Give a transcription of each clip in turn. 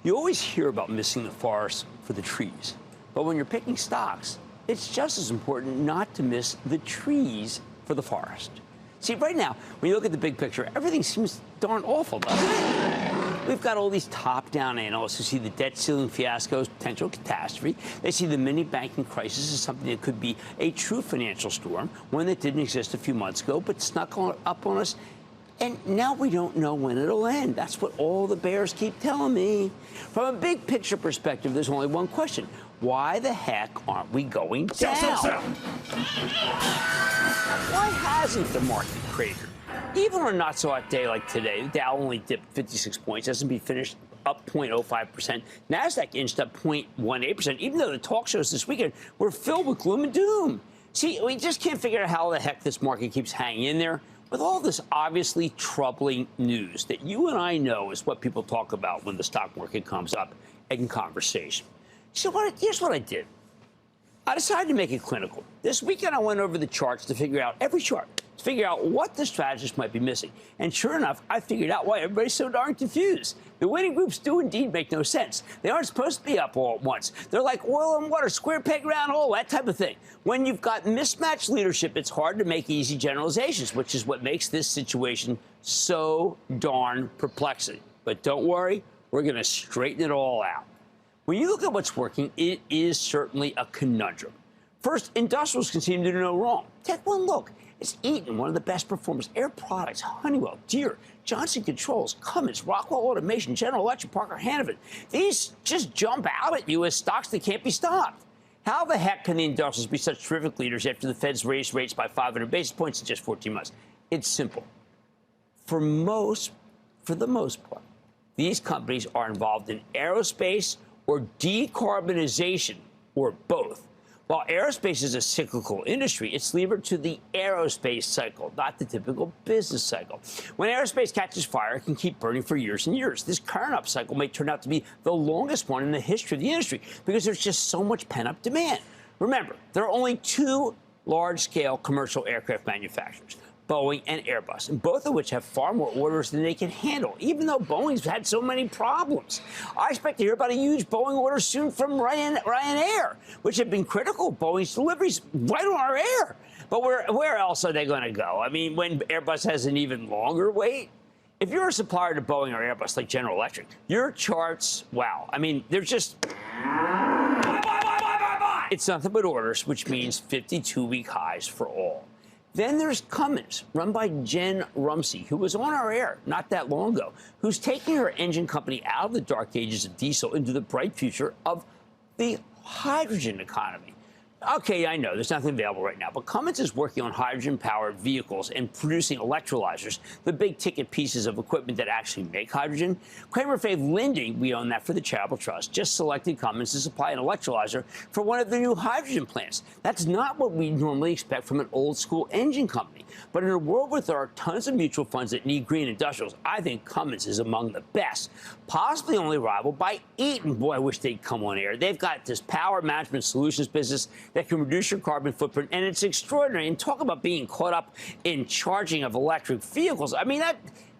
You always hear about missing the forest for the trees. But when you're picking stocks, it's just as important not to miss the trees for the forest. See, right now, when you look at the big picture, everything seems darn awful, doesn't it? We've got all these top-down analysts who see the debt ceiling fiasco as potential catastrophe. They see the mini-banking crisis as something that could be a true financial storm, one that didn't exist a few months ago but snuck up on us. And now we don't know when it'll end. That's what all the bears keep telling me. From a big picture perspective, there's only one question. Why the heck aren't we going down? Sell. Why hasn't the market cratered? Even on a not-so-hot day like today, the Dow only dipped 56 points. S&P finished up 0.05%. NASDAQ inched up 0.18%, even though the talk shows this weekend were filled with gloom and doom. See, we just can't figure out how the heck this market keeps hanging in there. With all this obviously troubling news that you and I know is what people talk about when the stock market comes up in conversation. So here's what I did. I decided to make it clinical. This weekend I went over the charts to figure out every chart, to figure out what the strategists might be missing. And sure enough, I figured out why everybody's so darn confused. The winning groups do indeed make no sense. They aren't supposed to be up all at once. They're like oil and water, square peg, round hole, that type of thing. When you've got mismatched leadership, it's hard to make easy generalizations, which is what makes this situation so darn perplexing. But don't worry, we're going to straighten it all out. When you look at what's working, it is certainly a conundrum. First, industrials continue to do no wrong. Take one look. It's Eaton, one of the best performers. Air Products, Honeywell, Deere, Johnson Controls, Cummins, Rockwell Automation, General Electric, Parker Hannifin. These just jump out at you as stocks that can't be stopped. How the heck can the industrials be such terrific leaders after the Fed's raised rates by 500 basis points in just 14 months? It's simple. For the most part, these companies are involved in aerospace or decarbonization, or both. While aerospace is a cyclical industry, it's levered to the aerospace cycle, not the typical business cycle. When aerospace catches fire, it can keep burning for years and years. This current upcycle may turn out to be the longest one in the history of the industry because there's just so much pent-up demand. Remember, there are only two large-scale commercial aircraft manufacturers, Boeing and Airbus, and both of which have far more orders than they can handle, even though Boeing's had so many problems. I expect to hear about a huge Boeing order soon from Ryanair, which have been critical of Boeing's deliveries right on our air. But where else are they going to go? I mean, when Airbus has an even longer wait? If you're a supplier to Boeing or Airbus like General Electric, your charts, wow. I mean, they're just... It's nothing but orders, which means 52-week highs for all. Then there's Cummins, run by Jen Rumsey, who was on our air not that long ago, who's taking her engine company out of the dark ages of diesel into the bright future of the hydrogen economy. Okay, I know there's nothing available right now, but Cummins is working on hydrogen-powered vehicles and producing electrolyzers, the big-ticket pieces of equipment that actually make hydrogen. Cramer fave Linde, we own that for the Charitable Trust, just selected Cummins to supply an electrolyzer for one of their new hydrogen plants. That's not what we normally expect from an old-school engine company. But in a world where there are tons of mutual funds that need green industrials, I think Cummins is among the best, possibly only rivaled by Eaton. Boy, I wish they'd come on air. They've got this power management solutions business that can reduce your carbon footprint, and it's extraordinary. And talk about being caught up in charging of electric vehicles. I mean,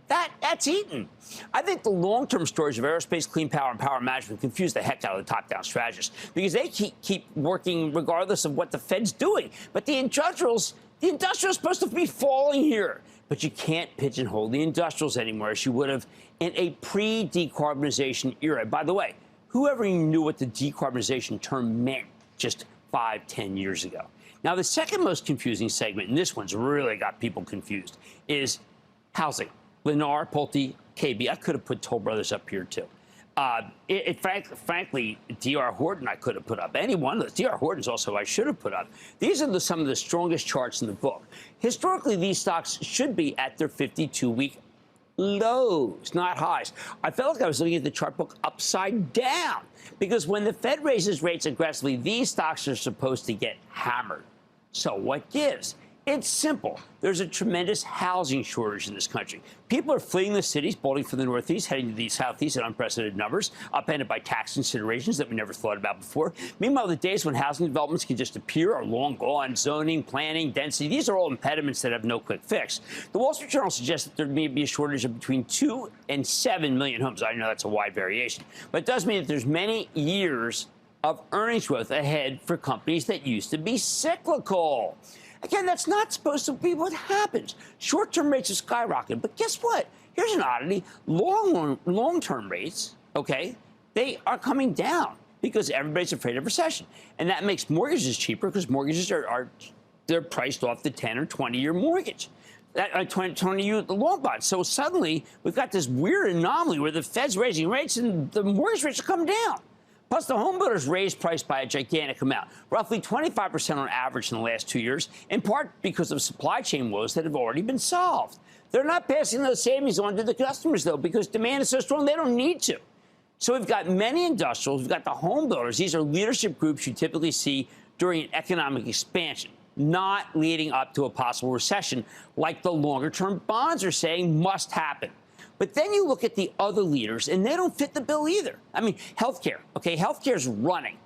that's Eaton. I think the long-term stories of aerospace, clean power, and power management confuse the heck out of the top-down strategists because they keep working regardless of what the Fed's doing. But the industrials supposed to be falling here. But you can't pigeonhole the industrials anymore as you would have in a pre-decarbonization era. By the way, whoever even knew what the decarbonization term meant just 5-10 years ago. Now, the second most confusing segment, and this one's really got people confused, is housing. Lennar, Pulte, KB. I could have put Toll Brothers up here, too. Frankly, D.R. Horton I could have put up. Any one of those. D.R. Horton's also I should have put up. These are some of the strongest charts in the book. Historically, these stocks should be at their 52-week lows, not highs. I felt like I was looking at the chart book upside down because when the Fed raises rates aggressively, these stocks are supposed to get hammered. So what gives? It's simple. There's a tremendous housing shortage in this country. People are fleeing the cities, bolting from the Northeast, heading to the Southeast at unprecedented numbers, upended by tax considerations that we never thought about before. Meanwhile, the days when housing developments can just appear are long gone. Zoning, planning, density, these are all impediments that have no quick fix. The Wall Street Journal suggests that there may be a shortage of between 2 and 7 million homes. I know that's a wide variation, but it does mean that there's many years of earnings growth ahead for companies that used to be cyclical. Again, that's not supposed to be what happens. Short-term rates have skyrocketed, but guess what? Here's an oddity. Long-term rates, okay, they are coming down because everybody's afraid of recession. And that makes mortgages cheaper because mortgages they're priced off the 10 or 20-year mortgage. That 20-year long bond. So suddenly, we've got this weird anomaly where the Fed's raising rates and the mortgage rates are coming down. Plus, the home builders raised price by a gigantic amount, roughly 25% on average in the last 2 years, in part because of supply chain woes that have already been solved. They're not passing those savings on to the customers, though, because demand is so strong they don't need to. So we've got many industrials, we've got the home builders. These are leadership groups you typically see during an economic expansion, not leading up to a possible recession, like the longer-term bonds are saying must happen. But then you look at the other leaders, and they don't fit the bill either. I mean, healthcare. Okay, healthcare's running.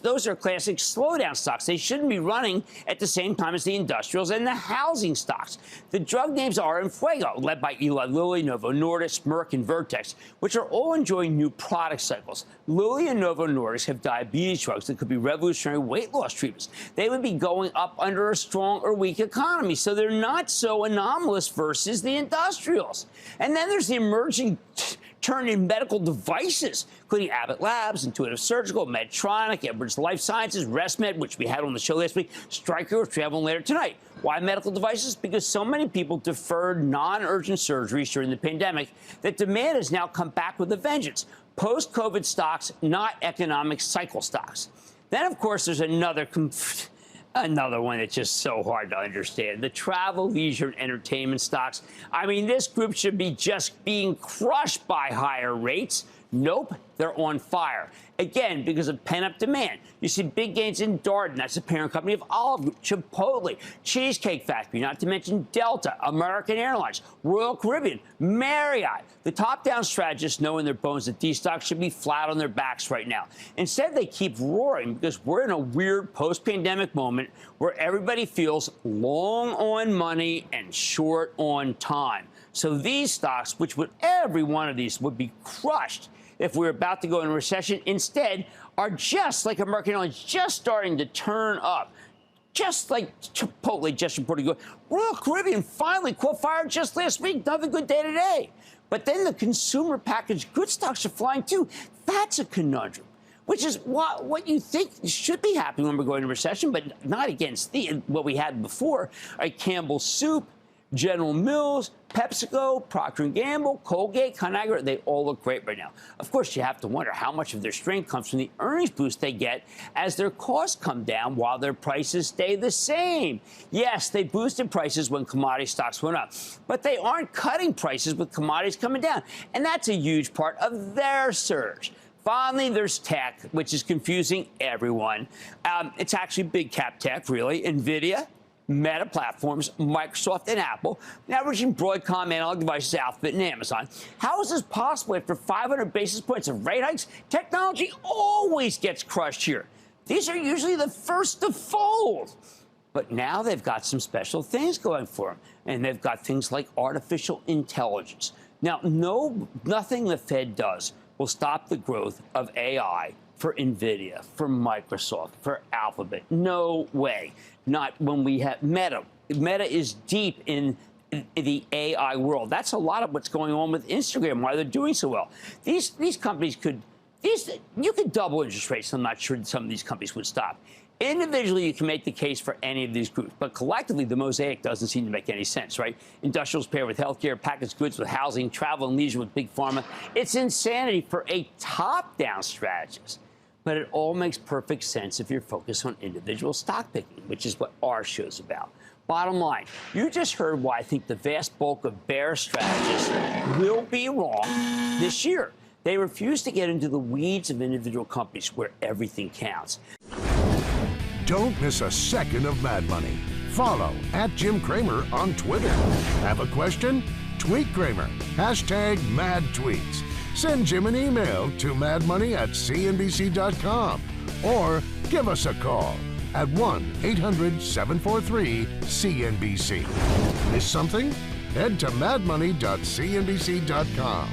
Those are classic slowdown stocks. They shouldn't be running at the same time as the industrials and the housing stocks. The drug names are in fuego, led by Eli Lilly, Novo Nordisk, Merck, and Vertex, which are all enjoying new product cycles. Lilly and Novo Nordisk have diabetes drugs that could be revolutionary weight loss treatments. They would be going up under a strong or weak economy, so they're not so anomalous versus the industrials. And then there's the emerging turn in medical devices, including Abbott Labs, Intuitive Surgical, Medtronic, Edwards Life Sciences, ResMed, which we had on the show last week, Stryker, which we have on later tonight. Why medical devices? Because so many people deferred non-urgent surgeries during the pandemic that demand has now come back with a vengeance. Post-COVID stocks, not economic cycle stocks. Then, of course, there's another one that's just so hard to understand. The travel, leisure, and entertainment stocks. I mean, this group should be just being crushed by higher rates. Nope, they're on fire. Again, because of pent-up demand. You see big gains in Darden, that's the parent company of Olive Group, Chipotle, Cheesecake Factory, not to mention Delta, American Airlines, Royal Caribbean, Marriott. The top-down strategists know in their bones that these stocks should be flat on their backs right now. Instead, they keep roaring because we're in a weird post-pandemic moment where everybody feels long on money and short on time. So these stocks, which would every one of these would be crushed if we're about to go into a recession, instead are just like American Airlines, just starting to turn up. Just like Chipotle just reported good. Royal Caribbean finally caught fire just last week. Another good day today. But then the consumer packaged goods stocks are flying too. That's a conundrum, which is what you think should be happening when we're going into recession, but not against what we had before. Campbell's Soup, General Mills, PepsiCo, Procter & Gamble, Colgate, Conagra, they all look great right now. Of course, you have to wonder how much of their strength comes from the earnings boost they get as their costs come down while their prices stay the same. Yes, they boosted prices when commodity stocks went up, but they aren't cutting prices with commodities coming down, and that's a huge part of their surge. Finally, there's tech, which is confusing everyone. It's actually big cap tech, really. NVIDIA, Meta Platforms, Microsoft, and Apple, leveraging Broadcom analog devices, Alphabet, and Amazon. How is this possible after 500 basis points of rate hikes? Technology always gets crushed here. These are usually the first to fold. But now they've got some special things going for them, and they've got things like artificial intelligence. Now, nothing the Fed does will stop the growth of AI for NVIDIA, for Microsoft, for Alphabet. No way. Not when we have Meta. Meta is deep in the AI world. That's a lot of what's going on with Instagram, why they're doing so well. These companies you could double interest rates. I'm not sure that some of these companies would stop. Individually, you can make the case for any of these groups, but collectively, the mosaic doesn't seem to make any sense, right? Industrials paired with healthcare, packaged goods with housing, travel and leisure with big pharma. It's insanity for a top-down strategist. But it all makes perfect sense if you're focused on individual stock picking, which is what our show's about. Bottom line, you just heard why I think the vast bulk of bear strategists will be wrong this year. They refuse to get into the weeds of individual companies where everything counts. Don't miss a second of Mad Money. Follow @Jim Cramer on Twitter. Have a question? Tweet Cramer. #MadTweets. Send Jim an email to madmoney@cnbc.com or give us a call at 1-800-743-CNBC. Miss something? Head to madmoney.cnbc.com.